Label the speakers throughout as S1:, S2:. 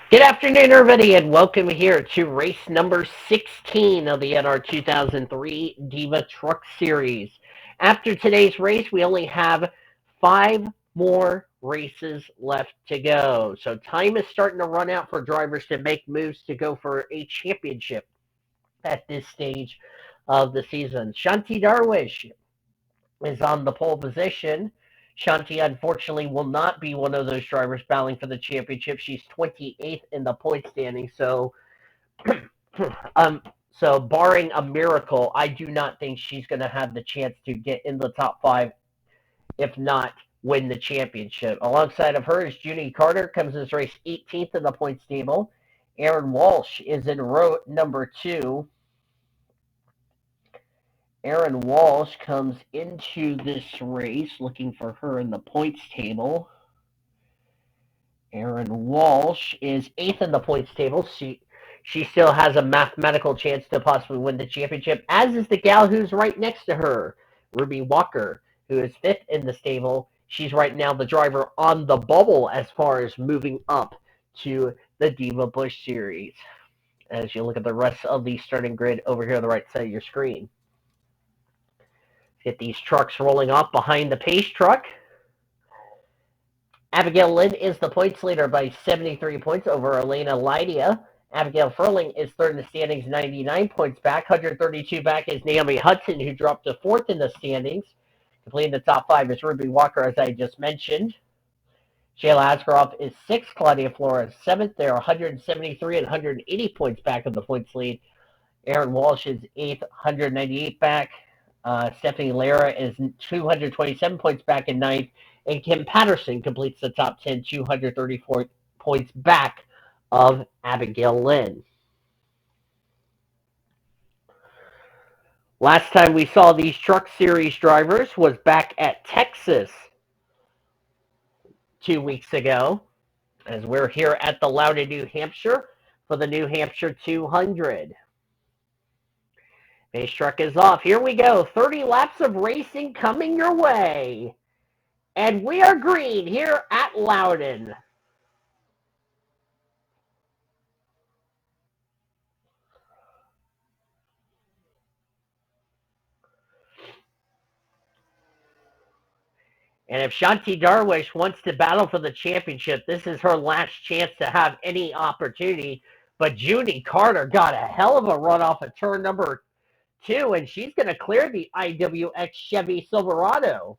S1: Good afternoon, everybody, and welcome here to race number 16 of the NR2003 Diva Truck Series. After today's race, we only have 5 more races left to go. So time is starting to run out for drivers to make moves to go for a championship at this stage of the season. Shanti Darwish is on the pole position. Shanti, unfortunately, will not be one of those drivers battling for the championship. She's 28th in the point standing. Um, so barring a miracle, I do not think she's going to have the chance to get in the top five, if not win the championship. Alongside of her is Junie Carter, comes in this race 18th in the points table. Aaron Walsh is in row number 2. Aaron Walsh comes into this race looking for her in the points table. Aaron Walsh is 8th in the points table. She still has a mathematical chance to possibly win the championship, as is the gal who's right next to her, Ruby Walker, who is 5th in the stable. She's right now the driver on the bubble as far as moving up to the Diva Bush Series. As you look at the rest of the starting grid over here on the right side of your screen. Get these trucks rolling off behind the pace truck. Abigail Lynn is the points leader by 73 points over Elena Lydia. Abigail Furling is third in the standings, 99 points back. 132 back is Naomi Hudson, who dropped to fourth in the standings. Completing the top five is Ruby Walker, as I just mentioned. Shayla Asgaroff is sixth. Claudia Flores seventh. They're 173 and 180 points back of the points lead. Aaron Walsh is eighth, 198 back. Stephanie Lara is 227 points back in ninth. And Kim Patterson completes the top 10, 234 points back of Abigail Lynn. Last time we saw these Truck Series drivers was back at Texas 2 weeks ago, as we're here at the Loudon, New Hampshire for the New Hampshire 200. Base truck is off. Here we go. 30 laps of racing coming your way. And we are green here at Loudon. And if Shanti Darwish wants to battle for the championship, this is her last chance to have any opportunity. But Junie Carter got a hell of a run off of turn number 2, and she's going to clear the IWX Chevy Silverado.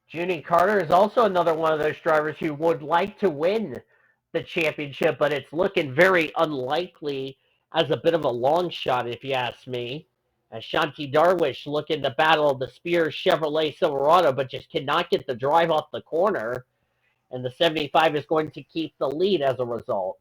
S1: Junie Carter is also another one of those drivers who would like to win the championship, but it's looking very unlikely as a bit of a long shot, if you ask me. As Shanti Darwish looking to battle the Spears Chevrolet Silverado, but just cannot get the drive off the corner. And the 75 is going to keep the lead as a result.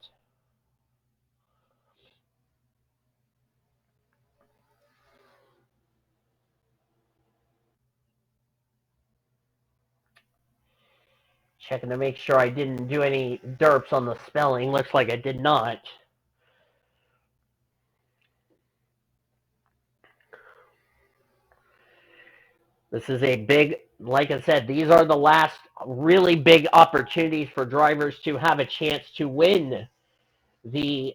S1: Checking to make sure I didn't do any derps on the spelling. Looks like I did not. This is a big, like I said, these are the last really big opportunities for drivers to have a chance to win the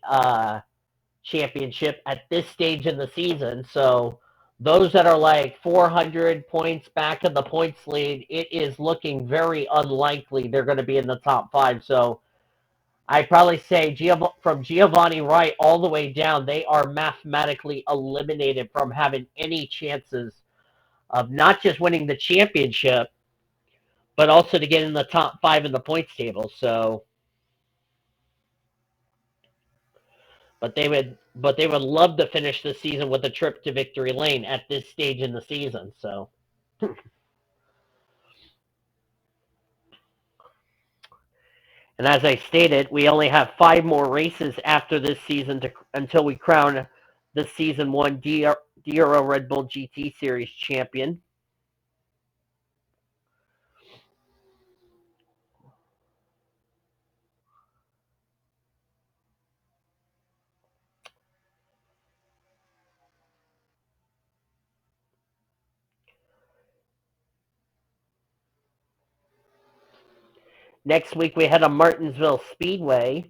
S1: championship at this stage in the season. So those that are like 400 points back of the points lead, it is looking very unlikely they're going to be in the top five. So I'd probably say from Giovanni Wright all the way down, they are mathematically eliminated from having any chances of not just winning the championship, but also to get in the top five in the points table. So, but they would love to finish the season with a trip to victory lane at this stage in the season. So, and as I stated, we only have 5 more races after this season until we crown the season one DRO Red Bull GT Series champion. Next week we head to Martinsville Speedway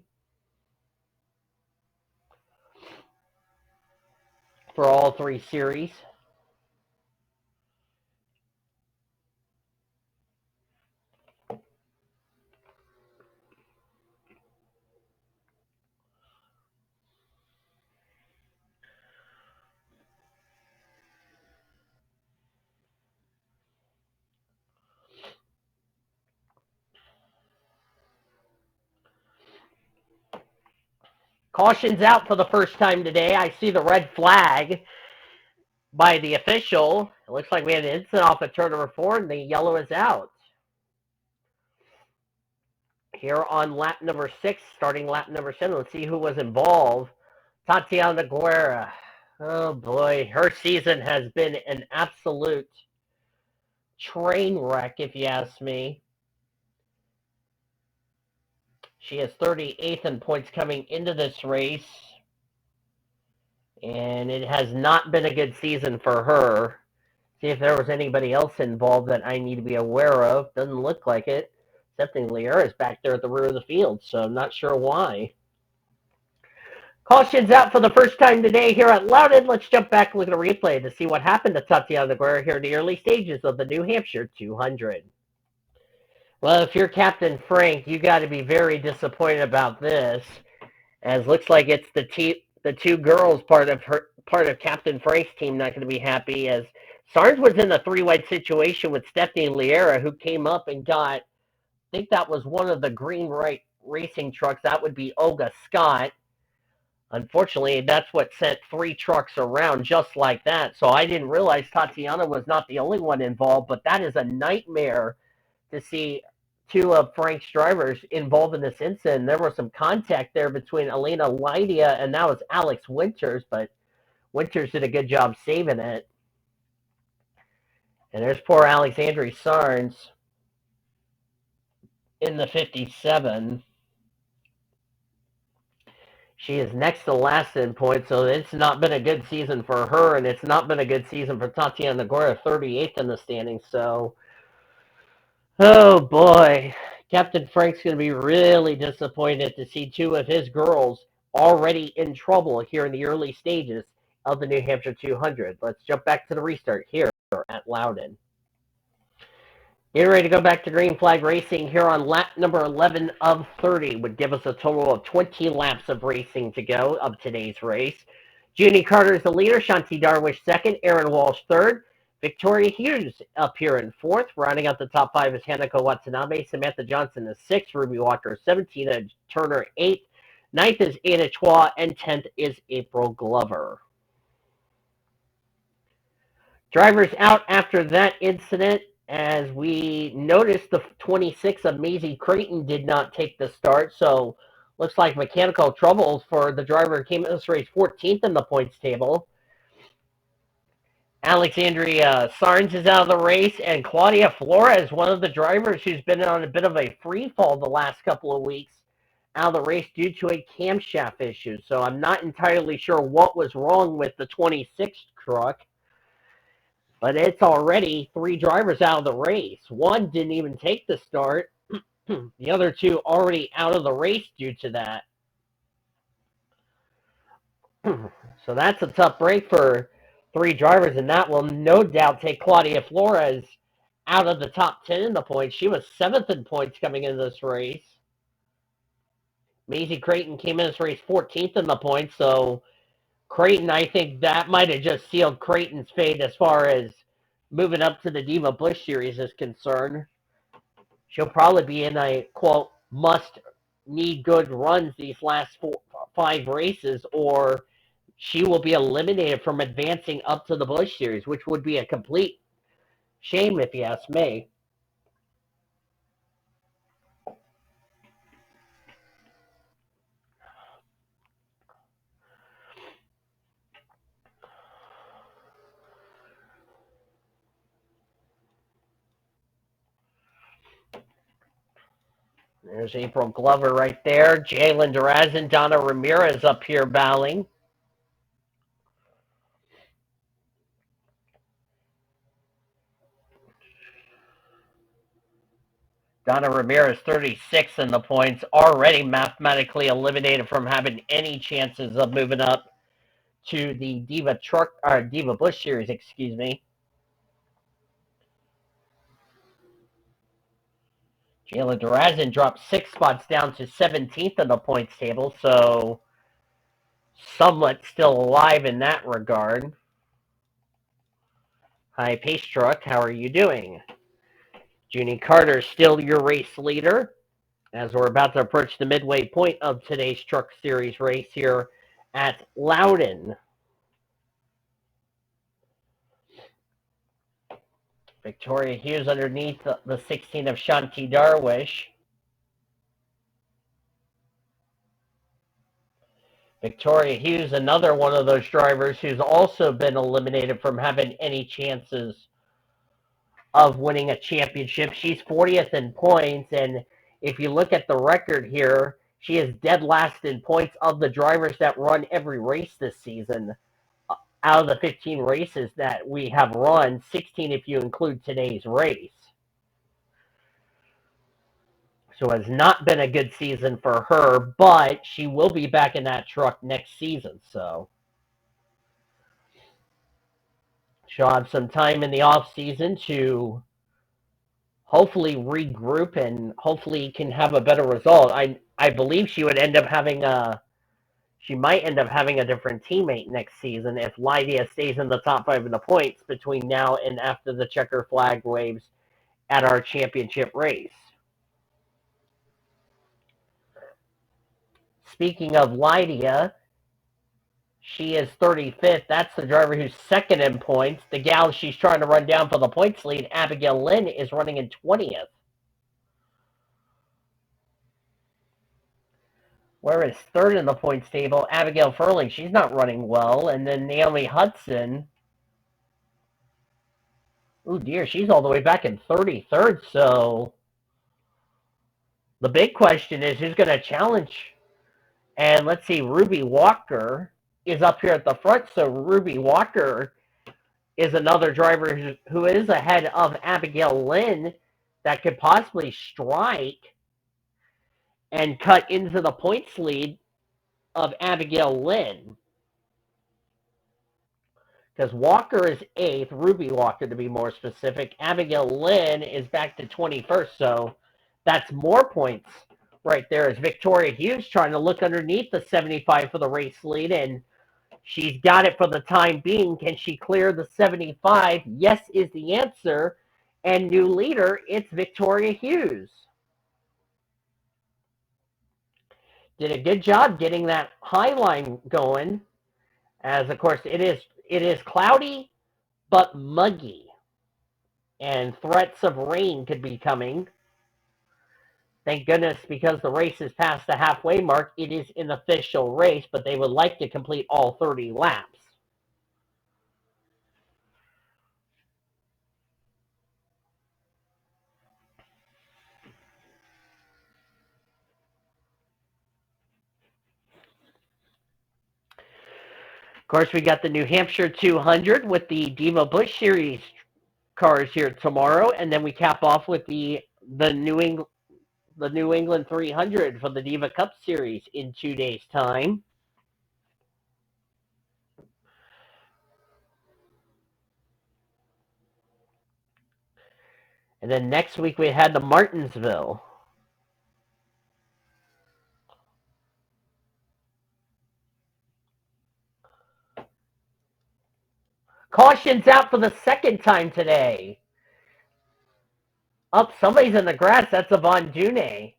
S1: for all three series. Caution's out for the first time today. I see the red flag by the official. It looks like we had an incident off of turn number 4, and the yellow is out. Here on lap number 6, starting lap number 7, let's see who was involved. Tatiana Guerra. Oh boy, her season has been an absolute train wreck, if you ask me. She is 38th in points coming into this race, and it has not been a good season for her. See if there was anybody else involved that I need to be aware of. Doesn't look like it. Excepting Liera is back there at the rear of the field, so I'm not sure why. Caution's out for the first time today here at Loudon. Let's jump back and look at a replay to see what happened to Tatiana Guerra here in the early stages of the New Hampshire 200. Well, if you're Captain Frank, you got to be very disappointed about this, as looks like it's the two girls part of Captain Frank's team not going to be happy, as Sarnes was in a three-wide situation with Stephanie Liera, who came up and got, I think that was one of the green right racing trucks. That would be Olga Scott. Unfortunately, that's what sent 3 trucks around just like that. So I didn't realize Tatiana was not the only one involved, but that is a nightmare to see 2 of Frank's drivers involved in this incident. There was some contact there between Elena Lydia and that was Alex Winters, but Winters did a good job saving it. And there's poor Alexandria Sarnes in the 57. She is next to last in points, so it's not been a good season for her, and it's not been a good season for Tatiana Guerra, 38th in the standings. So, oh boy, Captain Frank's going to be really disappointed to see 2 of his girls already in trouble here in the early stages of the New Hampshire 200. Let's jump back to the restart here at Loudon. Getting ready to go back to green flag racing here on lap number 11 of 30 would give us a total of 20 laps of racing to go of today's race. Junie Carter is the leader, Shanti Darwish second, Aaron Walsh third, Victoria Hughes up here in fourth. Rounding out the top 5 is Hanako Watanabe, Samantha Johnson is 6th, Ruby Walker 7th, Tina Turner 8th, 9th is Anna Chua, and 10th is April Glover. Drivers out after that incident, as we noticed the 26 of Maisie Creighton did not take the start, so looks like mechanical troubles for the driver who came in this race 14th in the points table. Alexandria Sarnes is out of the race, and Claudia Flores, one of the drivers who's been on a bit of a free fall the last couple of weeks, out of the race due to a camshaft issue. So I'm not entirely sure what was wrong with the 26th truck. But it's already 3 drivers out of the race. One didn't even take the start. The other 2 already out of the race due to that. So that's a tough break for 3 drivers, and that will no doubt take Claudia Flores out of the top 10 in the points. She was 7th in points coming into this race. Maisie Creighton came in this race 14th in the points, so Creighton, I think that might have just sealed Creighton's fate as far as moving up to the Diva Bush Series is concerned. She'll probably be in a, quote, must need good runs these last 5 races, or she will be eliminated from advancing up to the Bush Series, which would be a complete shame if you ask me. There's April Glover right there. Jalen Duraz and Donna Ramirez up here battling. Donna Ramirez, 36 in the points, already mathematically eliminated from having any chances of moving up to the Diva Bush Series, excuse me. Jayla Durazin dropped 6 spots down to 17th in the points table, so somewhat still alive in that regard. Hi, Pace Truck, how are you doing? Junie Carter, still your race leader, as we're about to approach the midway point of today's Truck Series race here at Loudon. Victoria Hughes underneath the 16 of Shanti Darwish. Victoria Hughes, another one of those drivers who's also been eliminated from having any chances of winning a championship. She's 40th in points, and if you look at the record here, she is dead last in points of the drivers that run every race this season. Out of the 15 races that we have run, 16 if you include today's race. So it has not been a good season for her, but she will be back in that truck next season. So she'll have some time in the off season to hopefully regroup and hopefully can have a better result. I believe she might end up having a different teammate next season if Lydia stays in the top 5 in the points between now and after the checker flag waves at our championship race. Speaking of Lydia, she is 35th. That's the driver who's second in points. The gal she's trying to run down for the points lead, Abigail Lynn, is running in 20th. Whereas third in the points table, Abigail Furling, she's not running well. And then Naomi Hudson, oh dear, she's all the way back in 33rd. So the big question is who's going to challenge? And let's see, Ruby Walker is up here at the front. So Ruby Walker is another driver who is ahead of Abigail Lynn that could possibly strike and cut into the points lead of Abigail Lynn. Because Walker is 8th, Ruby Walker to be more specific. Abigail Lynn is back to 21st, so that's more points right there as Victoria Hughes trying to look underneath the 75 for the race lead, and she's got it for the time being. Can she clear the 75? Yes is the answer. And new leader, it's Victoria Hughes. Did a good job getting that high line going, as of course it is cloudy but muggy, and threats of rain could be coming. Thank goodness, because the race is past the halfway mark, it is an official race, but they would like to complete all 30 laps. Of course, we got the New Hampshire 200 with the Diva Bush Series cars here tomorrow, and then we cap off with the New England 300 for the Diva Cup Series in 2 days' time. And then next week we had the Martinsville. Caution's out for the second time today. Up, somebody's in the grass. That's Yvonne Dune.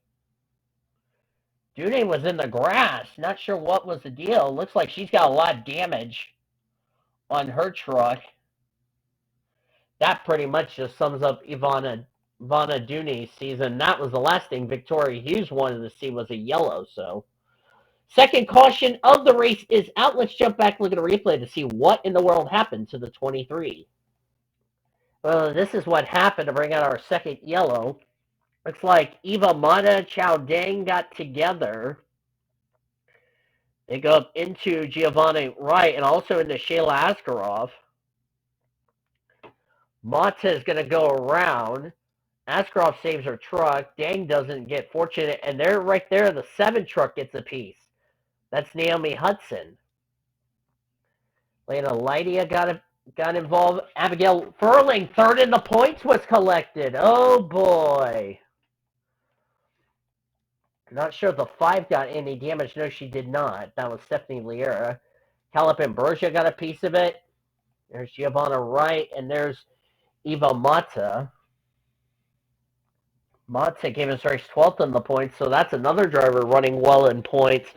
S1: Dune was in the grass. Not sure what was the deal. Looks like she's got a lot of damage on her truck. That pretty much just sums up Ivana Dune's season. That was the last thing Victoria Hughes wanted to see was a yellow. So, second caution of the race is out. Let's jump back, look at a replay to see what in the world happened to the 23. Well, this is what happened to bring out our second yellow. Looks like Eva Mata Chow Dang got together. They go up into Giovanni Wright and also into Shayla Askarov. Mata is going to go around. Askarov saves her truck. Dang doesn't get fortunate, and they're right there. The 7 truck gets a piece. That's Naomi Hudson. Lena Lydia got involved. Abigail Furling, third in the points, was collected. Oh boy. Not sure if the 5 got any damage. No, she did not. That was Stephanie Liera. Calip Ambrosia got a piece of it. There's Giovanna Wright, and there's Eva Mata. Mata gave us race 12th in the points, so that's another driver running well in points.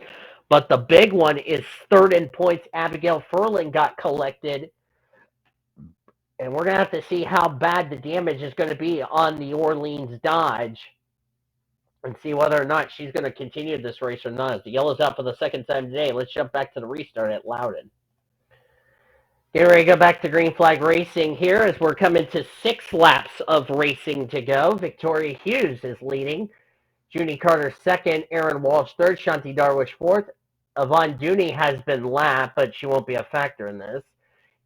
S1: But the big one is third in points. Abigail Furling got collected. And we're going to have to see how bad the damage is going to be on the Orleans Dodge and see whether or not she's going to continue this race or not. The yellow's out for the second time today. Let's jump back to the restart at Loudon. Get ready to go back to Green Flag Racing here as we're coming to 6 laps of racing to go. Victoria Hughes is leading. Junie Carter second. Aaron Walsh third. Shanti Darwish fourth. Yvonne Dooney has been lapped, but she won't be a factor in this.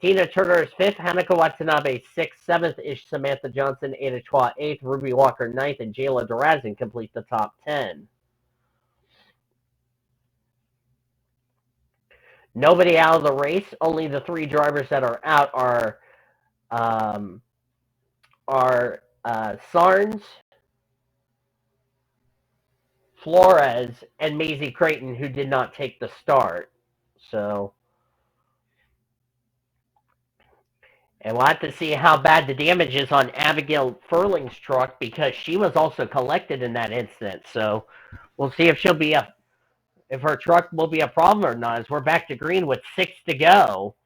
S1: Tina Turner is fifth. Hanako Watanabe sixth. Seventh is Samantha Johnson. Ada Chua eighth. Ruby Walker ninth. And Jayla Durazin complete the top 10. Nobody out of the race. Only the 3 drivers that are out are Sarnes, Flores, and Maisie Creighton, who did not take the start. And we'll have to see how bad the damage is on Abigail Furling's truck because she was also collected in that incident. So we'll see if if her truck will be a problem or not as we're back to green with 6 to go.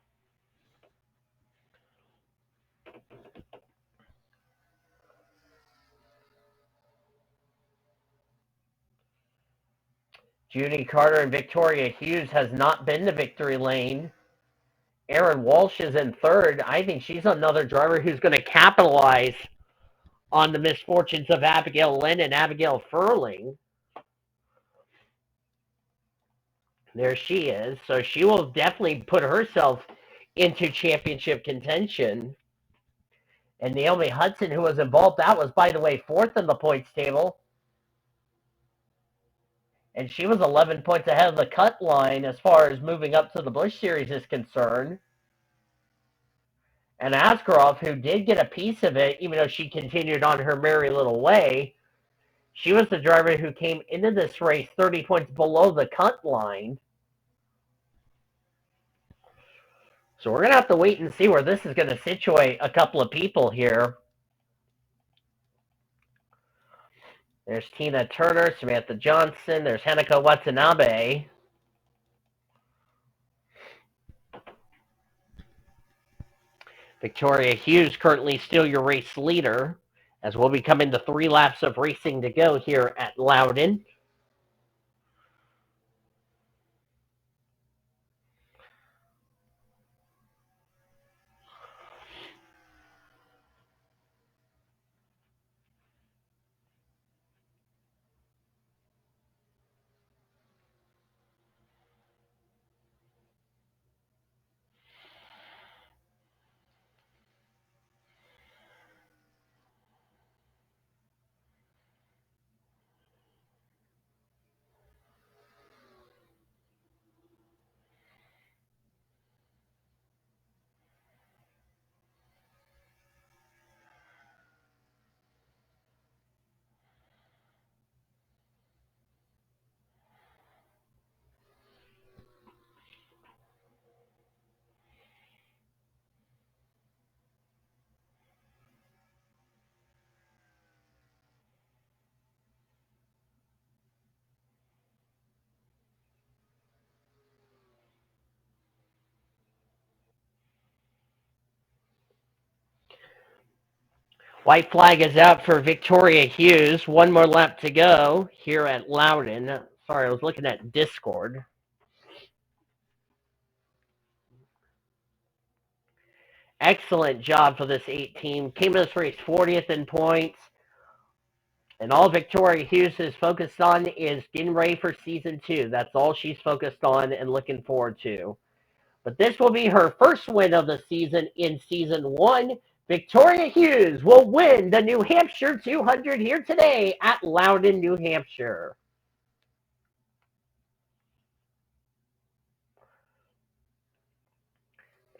S1: Junie Carter and Victoria Hughes has not been to victory lane. Aaron Walsh is in third. I think she's another driver who's going to capitalize on the misfortunes of Abigail Lynn and Abigail Furling. There she is. So she will definitely put herself into championship contention. And Naomi Hudson, who was involved, that was, by the way, 4th in the points table. And she was 11 points ahead of the cut line as far as moving up to the Busch Series is concerned. And Askarov, who did get a piece of it, even though she continued on her merry little way, she was the driver who came into this race 30 points below the cut line. So we're going to have to wait and see where this is going to situate a couple of people here. There's Tina Turner, Samantha Johnson. There's Hanako Watanabe. Victoria Hughes currently still your race leader, as we'll be coming to 3 laps of racing to go here at Loudon. White flag is out for Victoria Hughes. 1 more lap to go here at Loudon. Sorry, I was looking at Discord. Excellent job for this 8 team. Came to this race 40th in points. And all Victoria Hughes is focused on is getting ready for season 2. That's all she's focused on and looking forward to. But this will be her first win of the season in season 1. Victoria Hughes will win the New Hampshire 200 here today at Loudon, New Hampshire.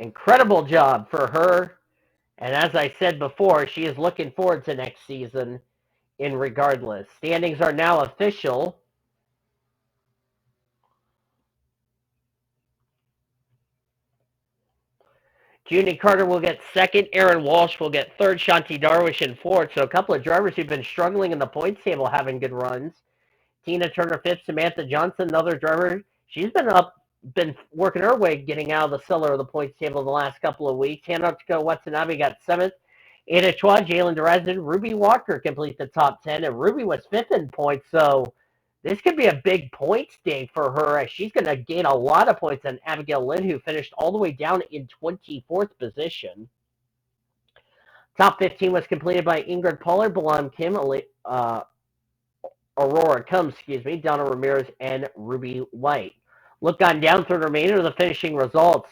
S1: Incredible job for her. And as I said before, she is looking forward to next season in regardless. Standings are now official. Junie Carter will get second. Aaron Walsh will get third. Shanti Darwish in fourth. So a couple of drivers who've been struggling in the points table having good runs. Tina Turner fifth. Samantha Johnson, another driver. She's been working her way getting out of the cellar of the points table the last couple of weeks. Hanako Watanabe got seventh. Ada Chua, Jalen Dresden, Ruby Walker complete the top 10, and Ruby was fifth in points. So this could be a big points day for her as she's going to gain a lot of points on Abigail Lynn, who finished all the way down in 24th position. Top 15 was completed by Ingrid Pollard, Balam Kim, Aurora Combs, Donna Ramirez, and Ruby White. Look on down through the remainder of the finishing results.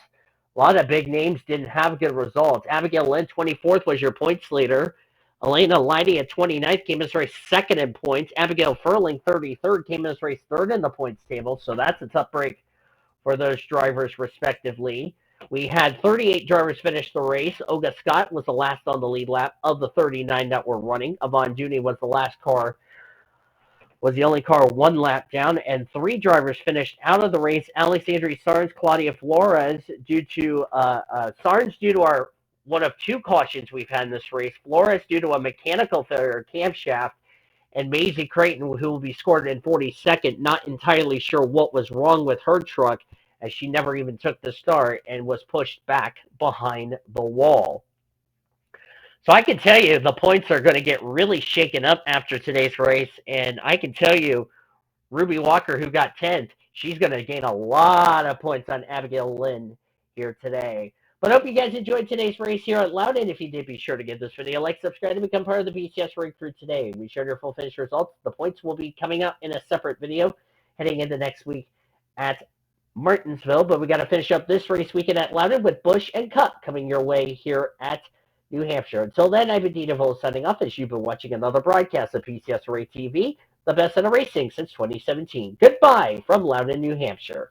S1: A lot of big names didn't have good results. Abigail Lynn, 24th, was your points leader. Elena Leidy at 29th came as race second in points. Abigail Furling, 33rd, came as race third in the points table. So that's a tough break for those drivers, respectively. We had 38 drivers finish the race. Olga Scott was the last on the lead lap of the 39 that were running. Yvonne Dooney was the only car one lap down, and three drivers finished out of the race. Alexandria Sarnes, Claudia Flores, due to our one of two cautions we've had in this race. Flores due to a mechanical failure camshaft, and Maisie Creighton, who will be scored in 42nd, not entirely sure what was wrong with her truck, as she never even took the start and was pushed back behind the wall. So I can tell you the points are going to get really shaken up after today's race, and I can tell you Ruby Walker, who got 10th, she's going to gain a lot of points on Abigail Lynn here today. But I hope you guys enjoyed today's race here at Loudon. If you did, be sure to give this video a like, subscribe, and become part of the BCS Rig Crew today. We shared your full finish results. The points will be coming up in a separate video heading into next week at Martinsville. But we got to finish up this race weekend at Loudon with Busch and Cup coming your way here at New Hampshire. Until then, I've been Dean DeVoe signing off as you've been watching another broadcast of PCS Rig TV, the best in racing since 2017. Goodbye from Loudon, New Hampshire.